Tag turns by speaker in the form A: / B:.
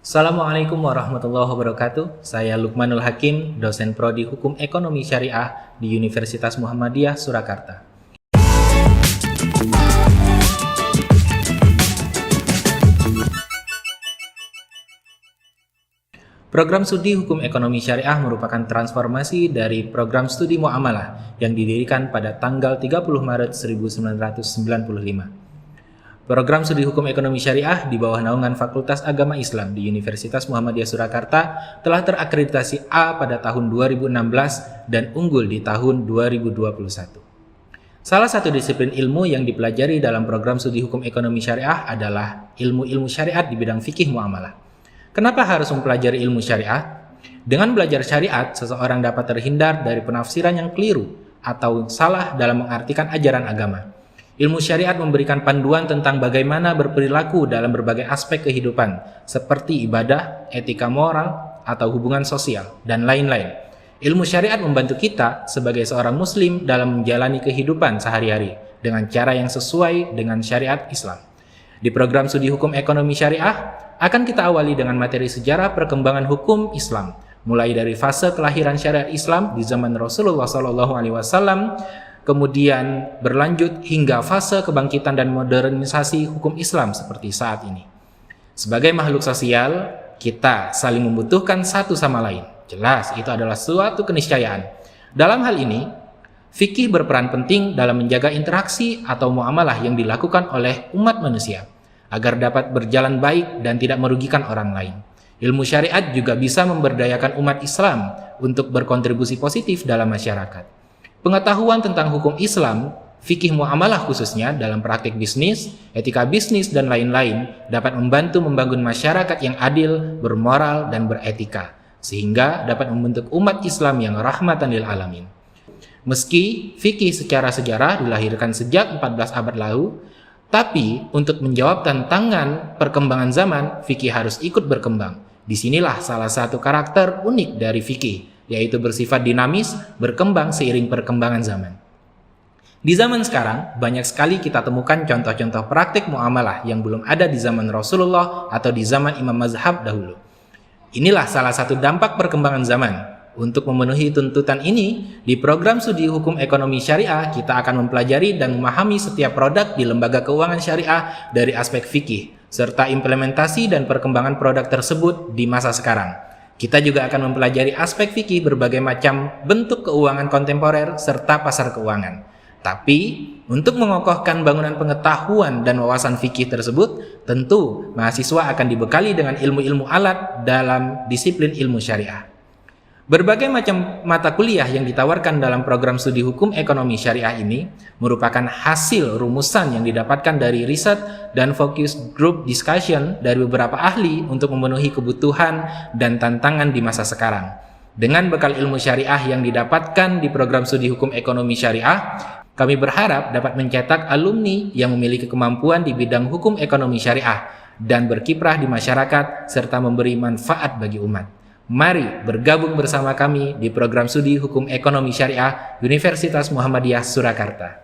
A: Assalamualaikum warahmatullahi wabarakatuh. Saya Lukmanul Hakim, dosen Prodi Hukum Ekonomi Syariah di Universitas Muhammadiyah Surakarta. Program Studi Hukum Ekonomi Syariah merupakan transformasi dari program studi Muamalah yang didirikan pada tanggal 30 Maret 1995. Program Studi Hukum Ekonomi Syariah di bawah naungan Fakultas Agama Islam di Universitas Muhammadiyah Surakarta telah terakreditasi A pada tahun 2016 dan unggul di tahun 2021. Salah satu disiplin ilmu yang dipelajari dalam program Studi Hukum Ekonomi Syariah adalah ilmu-ilmu syariat di bidang fikih muamalah. Kenapa harus mempelajari ilmu syariat? Dengan belajar syariat, seseorang dapat terhindar dari penafsiran yang keliru atau salah dalam mengartikan ajaran agama. Ilmu syariat memberikan panduan tentang bagaimana berperilaku dalam berbagai aspek kehidupan, seperti ibadah, etika moral, atau hubungan sosial, dan lain-lain. Ilmu syariat membantu kita sebagai seorang muslim dalam menjalani kehidupan sehari-hari dengan cara yang sesuai dengan syariat Islam. Di program studi hukum ekonomi syariah, akan kita awali dengan materi sejarah perkembangan hukum Islam, mulai dari fase kelahiran syariat Islam di zaman Rasulullah SAW, kemudian berlanjut hingga fase kebangkitan dan modernisasi hukum Islam seperti saat ini. Sebagai makhluk sosial, kita saling membutuhkan satu sama lain. Jelas, itu adalah suatu keniscayaan. Dalam hal ini, fikih berperan penting dalam menjaga interaksi atau muamalah yang dilakukan oleh umat manusia, agar dapat berjalan baik dan tidak merugikan orang lain. Ilmu syariat juga bisa memberdayakan umat Islam untuk berkontribusi positif dalam masyarakat. Pengetahuan tentang hukum Islam, fikih muamalah khususnya dalam praktik bisnis, etika bisnis, dan lain-lain dapat membantu membangun masyarakat yang adil, bermoral, dan beretika, sehingga dapat membentuk umat Islam yang rahmatan lil alamin. Meski fikih secara sejarah dilahirkan sejak 14 abad lalu, tapi untuk menjawab tantangan perkembangan zaman, fikih harus ikut berkembang. Disinilah salah satu karakter unik dari fikih, yaitu bersifat dinamis, berkembang seiring perkembangan zaman. Di zaman sekarang, banyak sekali kita temukan contoh-contoh praktik muamalah yang belum ada di zaman Rasulullah atau di zaman Imam Mazhab dahulu. Inilah salah satu dampak perkembangan zaman. Untuk memenuhi tuntutan ini, di program studi hukum ekonomi syariah, kita akan mempelajari dan memahami setiap produk di lembaga keuangan syariah dari aspek fikih, serta implementasi dan perkembangan produk tersebut di masa sekarang. Kita juga akan mempelajari aspek fikih berbagai macam bentuk keuangan kontemporer serta pasar keuangan. Tapi, untuk mengokohkan bangunan pengetahuan dan wawasan fikih tersebut, tentu mahasiswa akan dibekali dengan ilmu-ilmu alat dalam disiplin ilmu syariah. Berbagai macam mata kuliah yang ditawarkan dalam program studi hukum ekonomi syariah ini merupakan hasil rumusan yang didapatkan dari riset dan focus group discussion dari beberapa ahli untuk memenuhi kebutuhan dan tantangan di masa sekarang. Dengan bekal ilmu syariah yang didapatkan di program studi hukum ekonomi syariah, kami berharap dapat mencetak alumni yang memiliki kemampuan di bidang hukum ekonomi syariah dan berkiprah di masyarakat serta memberi manfaat bagi umat. Mari bergabung bersama kami di program studi Hukum Ekonomi Syariah Universitas Muhammadiyah Surakarta.